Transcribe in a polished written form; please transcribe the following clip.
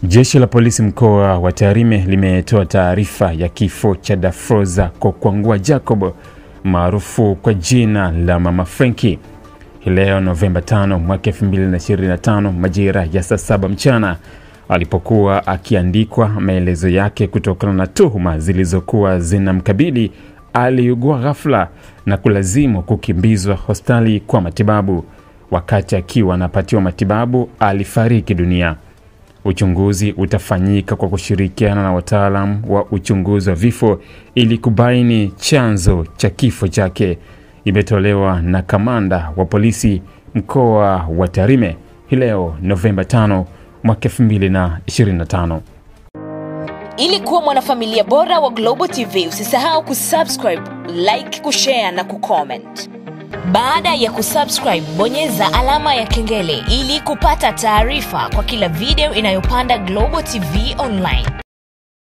Jeshi la polisi mkoa wa Tarime limetoa taarifa ya kifo cha Dafroza Kokwangua Jacob maarufu kwa jina la Mama Frankie. Leo Novemba 5 mwaka 2025 majira ya saa 7 mchana alipokuwa akiandikwa maelezo yake kutokana na tuhuma zilizokuwa zinamkabili, aliugua ghafla na kulazimu kukimbizwa hospitali kwa matibabu. Wakati akiwa anapatiwa matibabu alifariki dunia. Uchunguzi utafanyika kwa kushirikiana na wataalamu wa uchunguzi wa vifo ili kubaini chanzo cha kifo chake. Imetolewa na kamanda wa polisi mkoa wa Tarime leo Novemba 5 mwaka 2025. Ili kuwa mwanafamilia bora wa Global TV, usisahau kusubscribe, like, kushare na kucomment. Baada ya kusubscribe, bonyeza alama ya kengele ili kupata taarifa kwa kila video inayopanda Global TV Online.